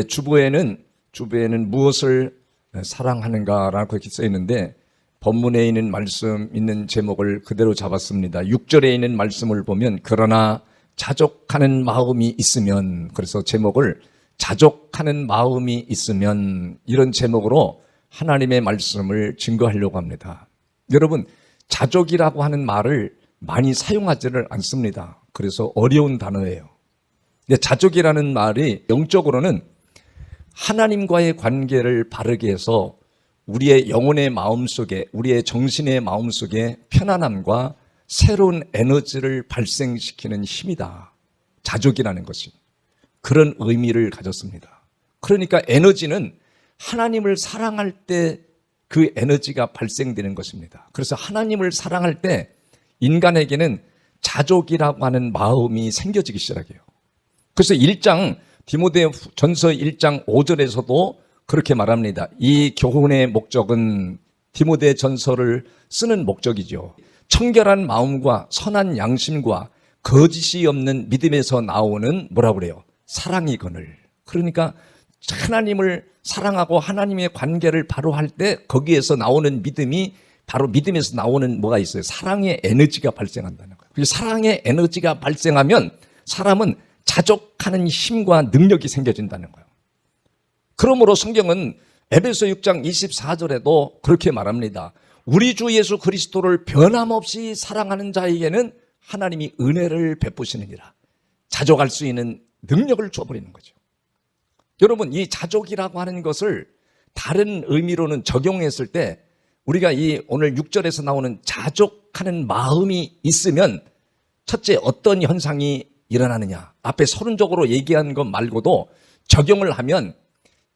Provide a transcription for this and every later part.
주부에는 무엇을 사랑하는가라고 그렇게 써 있는데 본문에 있는 말씀 있는 제목을 그대로 잡았습니다. 6절에 있는 말씀을 보면 그러나 자족하는 마음이 있으면, 그래서 제목을 자족하는 마음이 있으면, 이런 제목으로 하나님의 말씀을 증거하려고 합니다. 여러분, 자족이라고 하는 말을 많이 사용하지를 않습니다. 그래서 어려운 단어예요. 근데 자족이라는 말이 영적으로는 하나님과의 관계를 바르게 해서 우리의 영혼의 마음속에, 우리의 정신의 마음속에 편안함과 새로운 에너지를 발생시키는 힘이다. 자족이라는 것이 그런 의미를 가졌습니다. 그러니까 에너지는 하나님을 사랑할 때 그 에너지가 발생되는 것입니다. 그래서 하나님을 사랑할 때 인간에게는 자족이라고 하는 마음이 생겨지기 시작해요. 그래서 디모데전서 1장 5절에서도 그렇게 말합니다. 이 교훈의 목적은, 디모데전서를 쓰는 목적이죠, 청결한 마음과 선한 양심과 거짓이 없는 믿음에서 나오는 뭐라고 그래요? 사랑이거늘. 그러니까 하나님을 사랑하고 하나님의 관계를 바로 할 때 거기에서 나오는 믿음이, 바로 믿음에서 나오는 뭐가 있어요? 사랑의 에너지가 발생한다는 거예요. 그 사랑의 에너지가 발생하면 사람은 자족하는 힘과 능력이 생겨진다는 거예요. 그러므로 성경은 에베소 6장 24절에도 그렇게 말합니다. 우리 주 예수 그리스도를 변함없이 사랑하는 자에게는 하나님이 은혜를 베푸시느니라. 자족할 수 있는 능력을 줘버리는 거죠. 여러분, 이 자족이라고 하는 것을 다른 의미로는 적용했을 때 우리가 이 오늘 6절에서 나오는 자족하는 마음이 있으면 첫째 어떤 현상이 일어나느냐, 앞에 서론적으로 얘기한 것 말고도 적용을 하면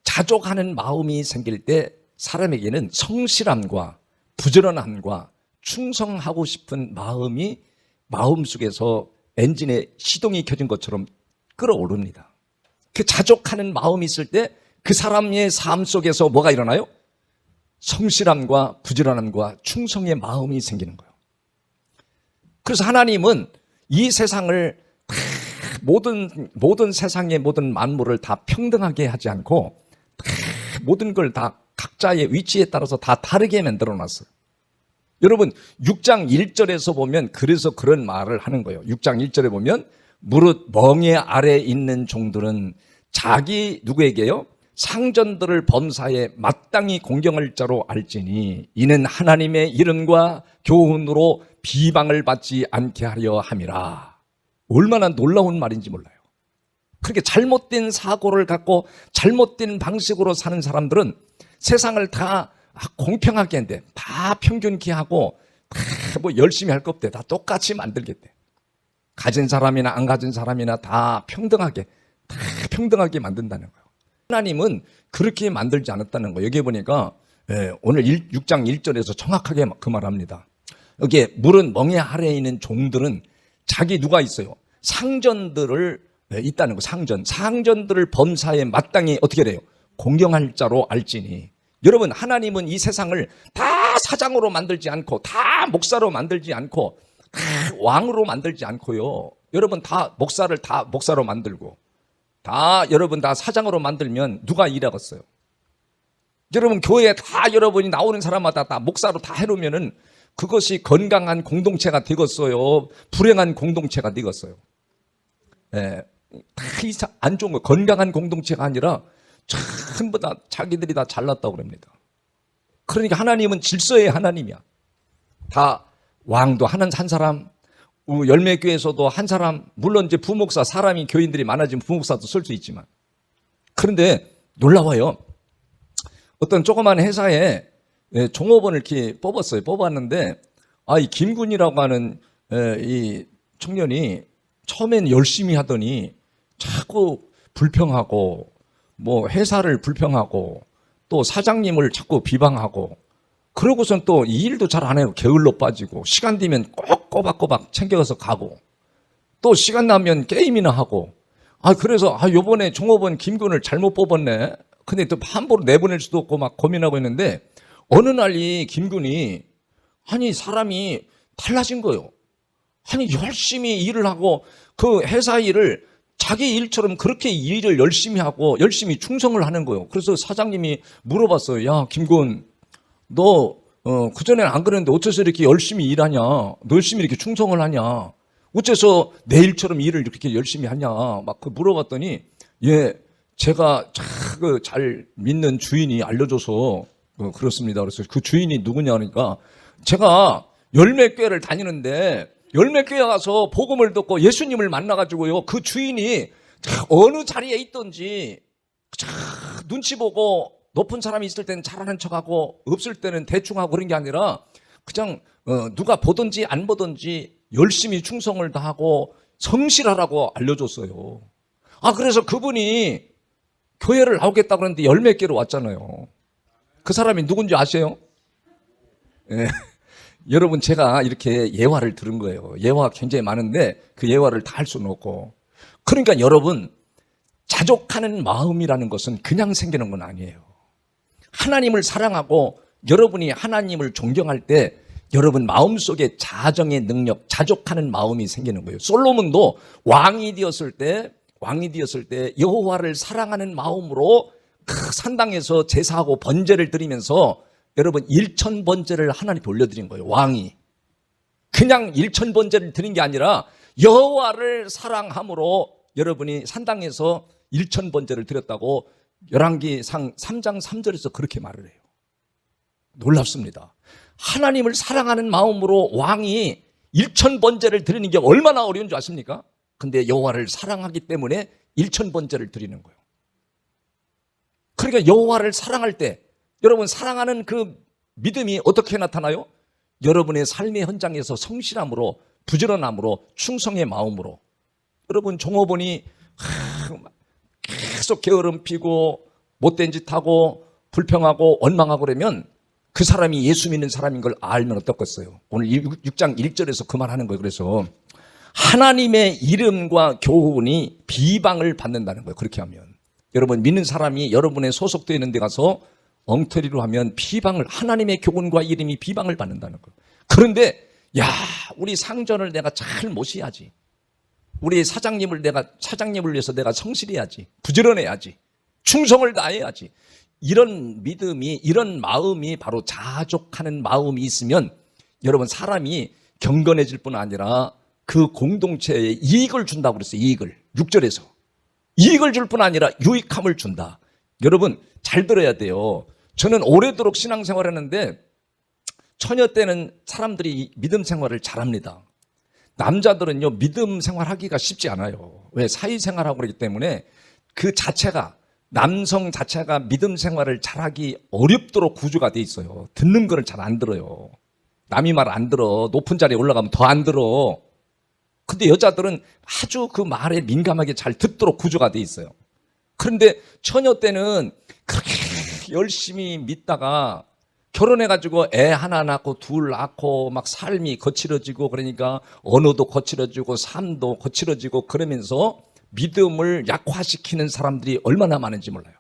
자족하는 마음이 생길 때 사람에게는 성실함과 부지런함과 충성하고 싶은 마음이 마음속에서 엔진에 시동이 켜진 것처럼 끌어오릅니다. 그 자족하는 마음이 있을 때 그 사람의 삶 속에서 뭐가 일어나요? 성실함과 부지런함과 충성의 마음이 생기는 거예요. 그래서 하나님은 이 세상을 모든 세상의 모든 만물을 다 평등하게 하지 않고 모든 걸 다 각자의 위치에 따라서 다 다르게 만들어 놨어요. 여러분, 6장 1절에서 보면 그래서 그런 말을 하는 거예요. 6장 1절에 보면 무릇 멍에 아래 있는 종들은 자기 누구에게요? 상전들을 범사에 마땅히 공경할 자로 알지니 이는 하나님의 이름과 교훈으로 비방을 받지 않게 하려 함이라. 얼마나 놀라운 말인지 몰라요. 그렇게 잘못된 사고를 갖고 잘못된 방식으로 사는 사람들은 세상을 다 공평하게 한대. 다 평균케 하고 다 뭐 열심히 할 것 없대. 다 똑같이 만들겠대. 가진 사람이나 안 가진 사람이나 다 평등하게 만든다는 거예요. 하나님은 그렇게 만들지 않았다는 거예요. 여기 보니까 오늘 6장 1절에서 정확하게 그 말합니다. 여기에 물은 멍에 아래에 있는 종들은 자기 누가 있어요? 상전들을 있다는 거. 상전들을 범사에 마땅히 어떻게 돼요? 공경할 자로 알지니. 여러분, 하나님은 이 세상을 다 사장으로 만들지 않고 다 목사로 만들지 않고 다 왕으로 만들지 않고요. 여러분 다 목사로 만들고 여러분 다 사장으로 만들면 누가 일하겠어요? 여러분 교회에 다 여러분이 나오는 사람마다 다 목사로 다 해놓으면은 그것이 건강한 공동체가 되겠어요? 불행한 공동체가 되겠어요? 다 안 좋은 거. 건강한 공동체가 아니라 전부 다 자기들이 다 잘났다고 그럽니다. 그러니까 하나님은 질서의 하나님이야. 다 왕도 한 사람, 열매교회에서도 한 사람, 물론 이제 부목사, 사람이 교인들이 많아지면 부목사도 쓸 수 있지만, 그런데 놀라워요. 어떤 조그만 회사에 종업원을 이렇게 뽑았는데 이 김군이라고 하는 이 청년이 처음엔 열심히 하더니 자꾸 불평하고 뭐 회사를 불평하고 또 사장님을 자꾸 비방하고, 그러고선 또 이 일도 잘 안 해요. 게을러 빠지고 시간 되면 꼭 꼬박꼬박 챙겨서 가고 또 시간 나면 게임이나 하고. 그래서 요번에 종업원 김군을 잘못 뽑았네. 근데 또 함부로 내보낼 수도 없고 막 고민하고 있는데 어느 날 이 김군이 사람이 달라진 거예요. 열심히 일을 하고 그 회사 일을 자기 일처럼 그렇게 일을 열심히 하고 열심히 충성을 하는 거예요. 그래서 사장님이 물어봤어요. 야, 김군, 너 그전에는 안 그랬는데 어째서 이렇게 열심히 일하냐? 너 열심히 이렇게 충성을 하냐? 어째서 내 일처럼 일을 이렇게 열심히 하냐? 막 그 물어봤더니, 예, 제가 잘 믿는 주인이 알려줘서 그렇습니다. 그래서 그 주인이 누구냐 하니까, 제가 열몇 교회를 다니는데 열몇 교회 가서 복음을 듣고 예수님을 만나가지고요, 그 주인이 어느 자리에 있든지 눈치 보고 높은 사람이 있을 때는 잘하는 척하고 없을 때는 대충 하고 그런 게 아니라 그냥 누가 보든지 안 보든지 열심히 충성을 다하고 성실하라고 알려줬어요. 그래서 그분이 교회를 나오겠다고 그랬는데 열몇 개로 왔잖아요. 그 사람이 누군지 아세요? 예. 여러분, 제가 이렇게 예화를 들은 거예요. 예화가 굉장히 많은데 그 예화를 다 할 수는 없고. 그러니까 여러분, 자족하는 마음이라는 것은 그냥 생기는 건 아니에요. 하나님을 사랑하고 여러분이 하나님을 존경할 때 여러분 마음속에 자정의 능력, 자족하는 마음이 생기는 거예요. 솔로몬도 왕이 되었을 때 여호와를 사랑하는 마음으로 그 산당에서 제사하고 번제를 드리면서 여러분 1000번제를 하나님께 올려드린 거예요. 왕이 그냥 1000번제를 드린 게 아니라 여호와를 사랑함으로 여러분이 산당에서 1000번제를 드렸다고 열왕기상 3장 3절에서 그렇게 말을 해요. 놀랍습니다. 하나님을 사랑하는 마음으로 왕이 1000번제를 드리는 게 얼마나 어려운 줄 아십니까? 근데 여호와를 사랑하기 때문에 1000번제를 드리는 거예요. 그러니까 여호와를 사랑할 때 여러분, 사랑하는 그 믿음이 어떻게 나타나요? 여러분의 삶의 현장에서 성실함으로, 부지런함으로, 충성의 마음으로. 여러분, 종업원이 계속 게으름 피고 못된 짓 하고 불평하고 원망하고 그러면 그 사람이 예수 믿는 사람인 걸 알면 어떻겠어요? 오늘 6장 1절에서 그 말하는 거예요. 그래서 하나님의 이름과 교훈이 비방을 받는다는 거예요. 그렇게 하면 여러분, 믿는 사람이 여러분의 소속되어 있는 데 가서 엉터리로 하면 하나님의 교훈과 이름이 비방을 받는다는 거예요. 그런데 우리 상전을 내가 잘 모셔야지. 우리 사장님을 위해서 내가 성실해야지. 부지런해야지. 충성을 다해야지. 이런 믿음이, 이런 마음이 바로 자족하는 마음이 있으면 여러분, 사람이 경건해질 뿐 아니라 그 공동체에 이익을 준다고 그랬어요. 이익을. 6절에서. 이익을 줄 뿐 아니라 유익함을 준다. 여러분, 잘 들어야 돼요. 저는 오래도록 신앙생활을 했는데 처녀 때는 사람들이 믿음 생활을 잘합니다. 남자들은요, 믿음 생활하기가 쉽지 않아요. 왜? 사회생활하고 그러기 때문에 그 자체가, 남성 자체가 믿음 생활을 잘하기 어렵도록 구조가 돼 있어요. 듣는 거를 잘 안 들어요. 남이 말 안 들어. 높은 자리에 올라가면 더 안 들어. 근데 여자들은 아주 그 말에 민감하게 잘 듣도록 구조가 돼 있어요. 그런데 처녀 때는 그렇게 열심히 믿다가 결혼해가지고 애 하나 낳고 둘 낳고 막 삶이 거칠어지고 그러니까 언어도 거칠어지고 삶도 거칠어지고 그러면서 믿음을 약화시키는 사람들이 얼마나 많은지 몰라요.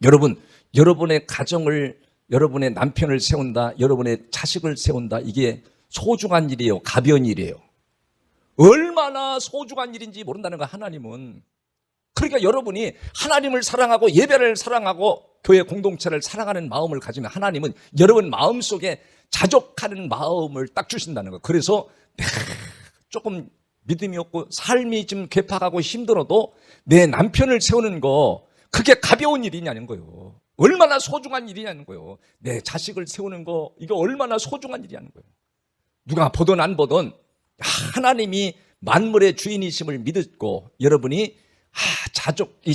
여러분, 여러분의 가정을, 여러분의 남편을 세운다, 여러분의 자식을 세운다, 이게 소중한 일이에요. 가벼운 일이에요. 얼마나 소중한 일인지 모른다는 거야, 하나님은. 그러니까 여러분이 하나님을 사랑하고 예배를 사랑하고 교회 공동체를 사랑하는 마음을 가지면 하나님은 여러분 마음속에 자족하는 마음을 딱 주신다는 거예요. 그래서 내가 조금 믿음이 없고 삶이 좀 괴팍하고 힘들어도 내 남편을 세우는 거, 그게 가벼운 일이냐는 거예요. 얼마나 소중한 일이냐는 거예요. 내 자식을 세우는 거, 이거 얼마나 소중한 일이냐는 거예요. 누가 보든 안 보든 하나님이 만물의 주인이심을 믿고 여러분이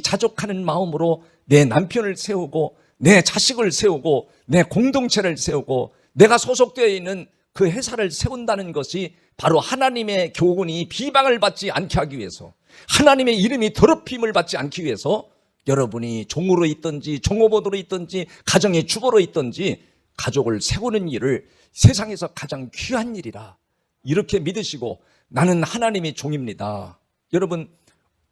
자족하는 마음으로 내 남편을 세우고 내 자식을 세우고 내 공동체를 세우고 내가 소속되어 있는 그 회사를 세운다는 것이 바로 하나님의 교훈이 비방을 받지 않게 하기 위해서, 하나님의 이름이 더럽힘을 받지 않기 위해서 여러분이 종으로 있든지 종업원으로 있든지 가정의 주부로 있든지 가족을 세우는 일을 세상에서 가장 귀한 일이라 이렇게 믿으시고, 나는 하나님의 종입니다. 여러분,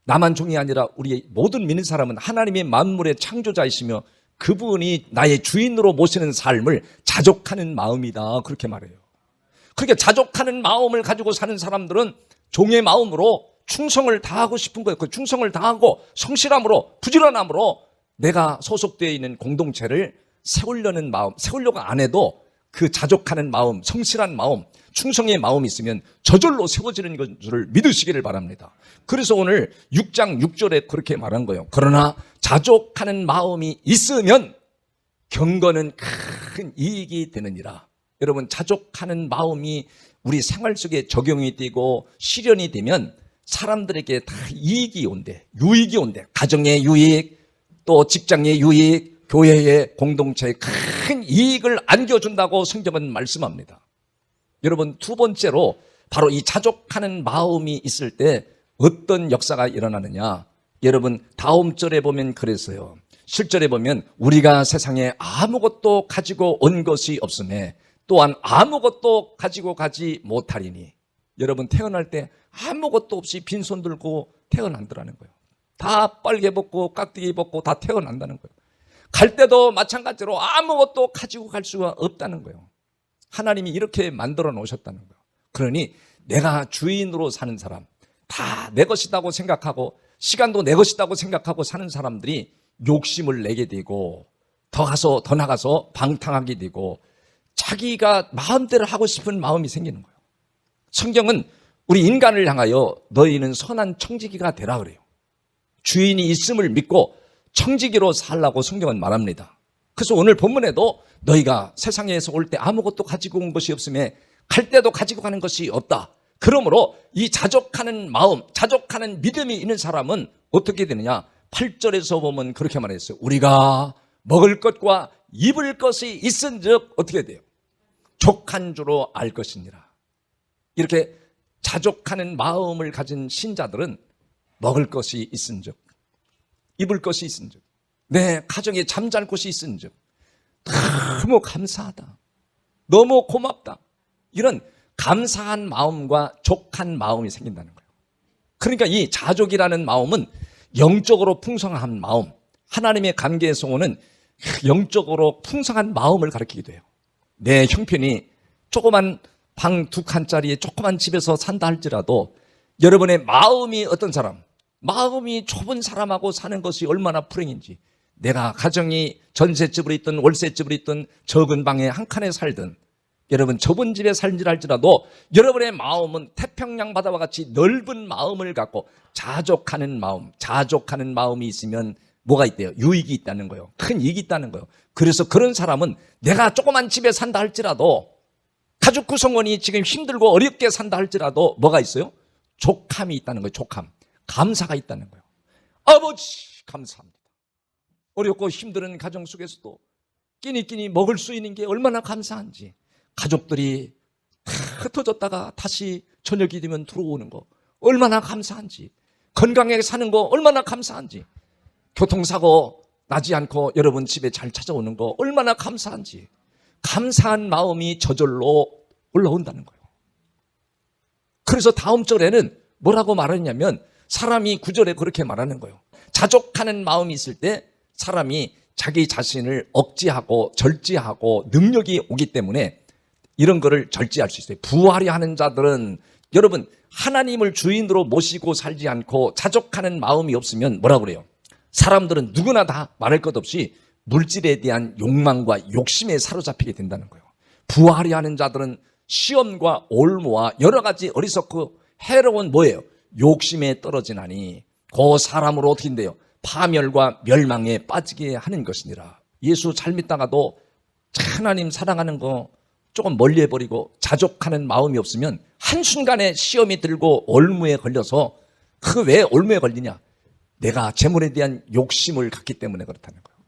나만 종이 아니라 우리 모든 믿는 사람은 하나님의 만물의 창조자이시며 그분이 나의 주인으로 모시는 삶을 자족하는 마음이다, 그렇게 말해요. 그러니까 자족하는 마음을 가지고 사는 사람들은 종의 마음으로 충성을 다하고 싶은 거예요. 그 충성을 다하고 성실함으로 부지런함으로 내가 소속되어 있는 공동체를 세우려는 마음, 세우려고 안 해도 그 자족하는 마음, 성실한 마음, 충성의 마음이 있으면 저절로 세워지는 것을 믿으시기를 바랍니다. 그래서 오늘 6장 6절에 그렇게 말한 거예요. 그러나 자족하는 마음이 있으면 경건은 큰 이익이 되느니라. 여러분, 자족하는 마음이 우리 생활 속에 적용이 되고 실현이 되면 사람들에게 다 이익이 온대, 유익이 온대. 가정의 유익, 또 직장의 유익, 교회의 공동체에 큰 이익을 안겨준다고 성경은 말씀합니다. 여러분, 두 번째로 바로 이 자족하는 마음이 있을 때 어떤 역사가 일어나느냐. 여러분, 다음 절에 보면 그랬어요. 7절에 보면 우리가 세상에 아무것도 가지고 온 것이 없음에 또한 아무것도 가지고 가지 못하리니. 여러분, 태어날 때 아무것도 없이 빈손 들고 태어난다는 거예요. 다 빨개 벗고 깍두기 벗고 다 태어난다는 거예요. 갈 때도 마찬가지로 아무것도 가지고 갈 수가 없다는 거예요. 하나님이 이렇게 만들어 놓으셨다는 거예요. 그러니 내가 주인으로 사는 사람, 다 내 것이라고 생각하고 시간도 내 것이라고 생각하고 사는 사람들이 욕심을 내게 되고 더 나가서 방탕하게 되고 자기가 마음대로 하고 싶은 마음이 생기는 거예요. 성경은 우리 인간을 향하여 너희는 선한 청지기가 되라 그래요. 주인이 있음을 믿고 청지기로 살라고 성경은 말합니다. 그래서 오늘 본문에도 너희가 세상에서 올 때 아무것도 가지고 온 것이 없음에 갈 때도 가지고 가는 것이 없다. 그러므로 이 자족하는 마음, 자족하는 믿음이 있는 사람은 어떻게 되느냐? 8절에서 보면 그렇게 말했어요. 우리가 먹을 것과 입을 것이 있은즉 어떻게 돼요? 족한 줄로 알 것이니라. 이렇게 자족하는 마음을 가진 신자들은 먹을 것이 있은즉, 입을 것이 있은즉, 내 가정에 잠잘 곳이 있은즉 너무 감사하다, 너무 고맙다, 이런 감사한 마음과 족한 마음이 생긴다는 거예요. 그러니까 이 자족이라는 마음은 영적으로 풍성한 마음, 하나님의 관계에서 오는 영적으로 풍성한 마음을 가리키기도 해요. 내 형편이 조그만 방 2칸짜리 조그만 집에서 산다 할지라도 여러분의 마음이 어떤 사람, 마음이 좁은 사람하고 사는 것이 얼마나 불행인지, 내가 가정이 전셋집으로 있든 월세집으로 있든 적은 방에 한 칸에 살든 여러분 좁은 집에 살지라 할지라도 여러분의 마음은 태평양 바다와 같이 넓은 마음을 갖고 자족하는 마음, 자족하는 마음이 있으면 뭐가 있대요? 유익이 있다는 거예요. 큰 이익이 있다는 거예요. 그래서 그런 사람은 내가 조그만 집에 산다 할지라도, 가족 구성원이 지금 힘들고 어렵게 산다 할지라도 뭐가 있어요? 족함이 있다는 거예요. 족함, 감사가 있다는 거예요. 아버지 감사합니다. 어렵고 힘든 가정 속에서도 끼니끼니 먹을 수 있는 게 얼마나 감사한지, 가족들이 다 흩어졌다가 다시 저녁이 되면 들어오는 거 얼마나 감사한지, 건강하게 사는 거 얼마나 감사한지, 교통사고 나지 않고 여러분 집에 잘 찾아오는 거 얼마나 감사한지, 감사한 마음이 저절로 올라온다는 거예요. 그래서 다음 절에는 뭐라고 말하냐면 사람이 9절에 그렇게 말하는 거예요. 자족하는 마음이 있을 때 사람이 자기 자신을 억제하고 절제하고 능력이 오기 때문에 이런 거를 절제할 수 있어요. 부하려 하는 자들은 여러분 하나님을 주인으로 모시고 살지 않고 자족하는 마음이 없으면 뭐라고 그래요? 사람들은 누구나 다 말할 것 없이 물질에 대한 욕망과 욕심에 사로잡히게 된다는 거예요. 부하려 하는 자들은 시험과 올무와 여러 가지 어리석고 해로운 뭐예요? 욕심에 떨어지나니 그 사람으로 어떻게 된대요? 파멸과 멸망에 빠지게 하는 것이니라. 예수 잘 믿다가도 하나님 사랑하는 거 조금 멀리 해버리고 자족하는 마음이 없으면 한순간에 시험이 들고 올무에 걸려서, 그 왜 올무에 걸리냐? 내가 재물에 대한 욕심을 갖기 때문에 그렇다는 거예요.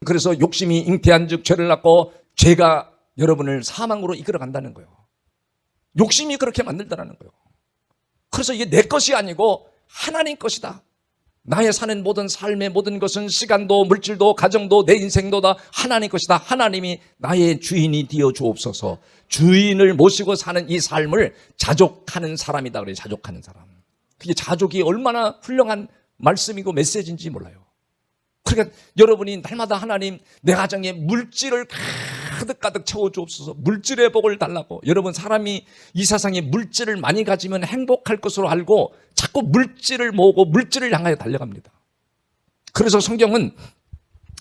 그래서 욕심이 잉태한 즉 죄를 낳고 죄가 여러분을 사망으로 이끌어간다는 거예요. 욕심이 그렇게 만들다라는 거예요. 그래서 이게 내 것이 아니고 하나님 것이다. 나의 사는 모든 삶의 모든 것은 시간도 물질도 가정도 내 인생도 다 하나님 것이다. 하나님이 나의 주인이 되어 주옵소서. 주인을 모시고 사는 이 삶을 자족하는 사람이다 그래요. 자족하는 사람. 그게 자족이 얼마나 훌륭한 말씀이고 메시지인지 몰라요. 그러니까 여러분이 날마다 하나님 내 가정에 물질을 가득가득 채워주옵소서. 물질의 복을 달라고. 여러분, 사람이 이 세상에 물질을 많이 가지면 행복할 것으로 알고 자꾸 물질을 모으고 물질을 향하여 달려갑니다. 그래서 성경은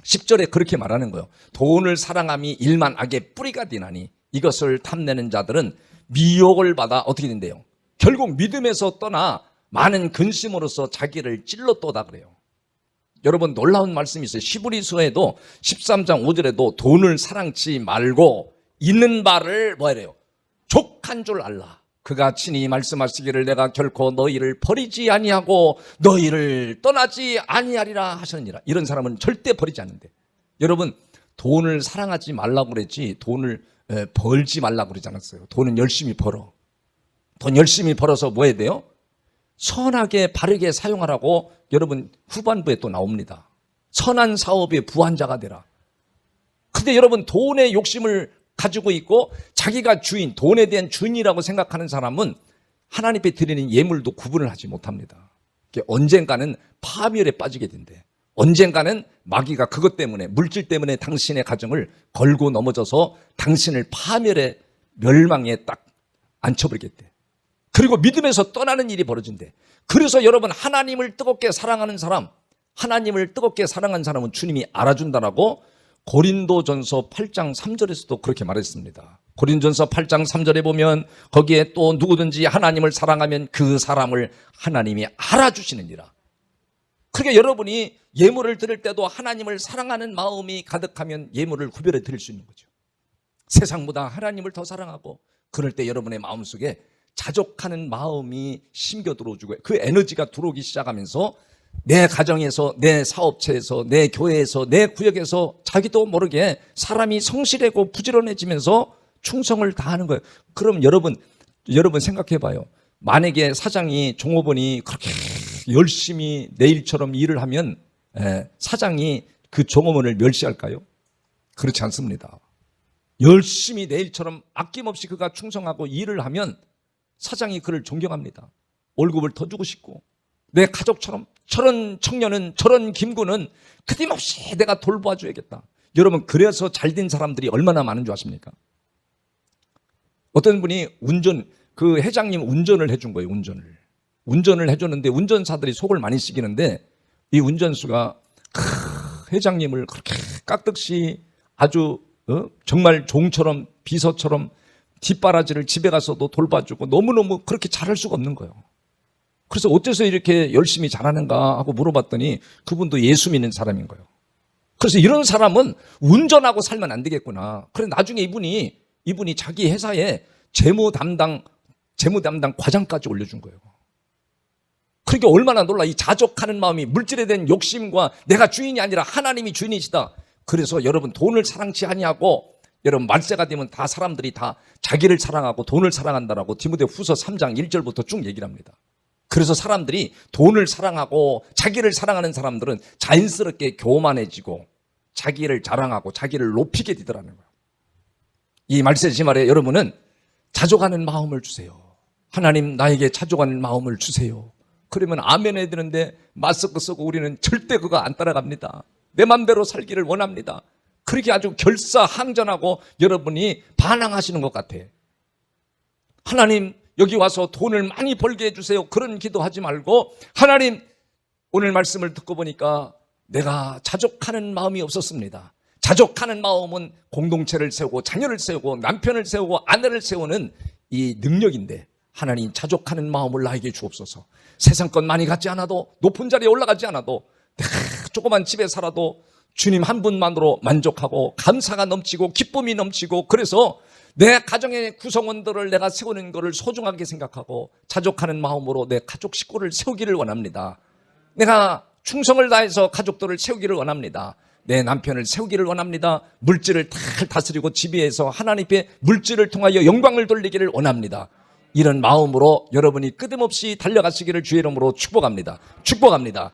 10절에 그렇게 말하는 거예요. 돈을 사랑함이 일만 악의 뿌리가 되나니 이것을 탐내는 자들은 미혹을 받아 어떻게 된대요? 결국 믿음에서 떠나 많은 근심으로서 자기를 찔렀도다 그래요. 여러분, 놀라운 말씀이 있어요. 히브리서에도 13장 5절에도 돈을 사랑치 말고 있는 바를 뭐래요? 족한 줄 알라. 그가 친히 말씀하시기를 내가 결코 너희를 버리지 아니하고 너희를 떠나지 아니하리라 하셨느니라. 이런 사람은 절대 버리지 않는데. 여러분, 돈을 사랑하지 말라고 그랬지 돈을 벌지 말라고 그러지 않았어요. 돈은 열심히 벌어. 돈 열심히 벌어서 뭐 해야 돼요? 선하게 바르게 사용하라고 여러분 후반부에 또 나옵니다. 선한 사업의 부한자가 되라. 근데 여러분, 돈의 욕심을 가지고 있고 자기가 주인, 돈에 대한 주인이라고 생각하는 사람은 하나님께 드리는 예물도 구분을 하지 못합니다. 언젠가는 파멸에 빠지게 된대. 언젠가는 마귀가 그것 때문에, 물질 때문에 당신의 가정을 걸고 넘어져서 당신을 파멸의 멸망에 딱 앉혀버리겠대. 그리고 믿음에서 떠나는 일이 벌어진대. 그래서 여러분, 하나님을 뜨겁게 사랑하는 사람, 하나님을 뜨겁게 사랑하는 사람은 주님이 알아준다라고 고린도전서 8장 3절에서도 그렇게 말했습니다. 고린도전서 8장 3절에 보면 거기에 또 누구든지 하나님을 사랑하면 그 사람을 하나님이 알아주시느니라. 그러니까 여러분이 예물을 드릴 때도 하나님을 사랑하는 마음이 가득하면 예물을 구별해 드릴 수 있는 거죠. 세상보다 하나님을 더 사랑하고 그럴 때 여러분의 마음속에 자족하는 마음이 심겨 들어오고 그 에너지가 들어오기 시작하면서 내 가정에서, 내 사업체에서, 내 교회에서, 내 구역에서 자기도 모르게 사람이 성실하고 부지런해지면서 충성을 다하는 거예요. 그럼 여러분 생각해 봐요. 만약에 사장이, 종업원이 그렇게 열심히 내일처럼 일을 하면 사장이 그 종업원을 멸시할까요? 그렇지 않습니다. 열심히 내일처럼 아낌없이 그가 충성하고 일을 하면 사장이 그를 존경합니다. 월급을 더 주고 싶고, 내 가족처럼 저런 청년은, 저런 김구는 끊임없이 내가 돌봐줘야겠다. 여러분, 그래서 잘된 사람들이 얼마나 많은 줄 아십니까? 어떤 분이 그 회장님 운전을 해준 거예요. 운전을 해줬는데 운전사들이 속을 많이 썩이는데 이 운전수가 회장님을 그렇게 깍듯이 아주 정말 종처럼 비서처럼 뒷바라지를 집에 가서도 돌봐주고 너무너무 그렇게 잘할 수가 없는 거예요. 그래서 어째서 이렇게 열심히 잘하는가 하고 물어봤더니 그분도 예수 믿는 사람인 거예요. 그래서 이런 사람은 운전하고 살면 안 되겠구나. 그래서 나중에 이분이 자기 회사에 재무 담당 과장까지 올려준 거예요. 그러니까 얼마나 놀라. 이 자족하는 마음이, 물질에 대한 욕심과 내가 주인이 아니라 하나님이 주인이시다. 그래서 여러분, 돈을 사랑치 아니하고, 여러분 말세가 되면 다 사람들이 다 자기를 사랑하고 돈을 사랑한다라고 디모데후서 3장 1절부터 쭉 얘기를 합니다. 그래서 사람들이 돈을 사랑하고 자기를 사랑하는 사람들은 자연스럽게 교만해지고 자기를 자랑하고 자기를 높이게 되더라는 거예요. 이 말세지 말에 여러분은 자족하는 마음을 주세요. 하나님, 나에게 자족하는 마음을 주세요. 그러면 아멘 해야 되는데 마스크 쓰고 우리는 절대 그거 안 따라갑니다. 내 맘대로 살기를 원합니다. 그렇게 아주 결사항전하고 여러분이 반항하시는 것 같아. 하나님, 여기 와서 돈을 많이 벌게 해주세요. 그런 기도하지 말고, 하나님, 오늘 말씀을 듣고 보니까 내가 자족하는 마음이 없었습니다. 자족하는 마음은 공동체를 세우고 자녀를 세우고 남편을 세우고 아내를 세우는 이 능력인데, 하나님, 자족하는 마음을 나에게 주옵소서. 세상 것 많이 갖지 않아도, 높은 자리에 올라가지 않아도, 조그만 집에 살아도 주님 한 분만으로 만족하고 감사가 넘치고 기쁨이 넘치고, 그래서 내 가정의 구성원들을 내가 세우는 것을 소중하게 생각하고 자족하는 마음으로 내 가족 식구를 세우기를 원합니다. 내가 충성을 다해서 가족들을 세우기를 원합니다. 내 남편을 세우기를 원합니다. 물질을 잘 다스리고 지배해서 하나님께 물질을 통하여 영광을 돌리기를 원합니다. 이런 마음으로 여러분이 끊임없이 달려가시기를 주의 이름으로 축복합니다. 축복합니다.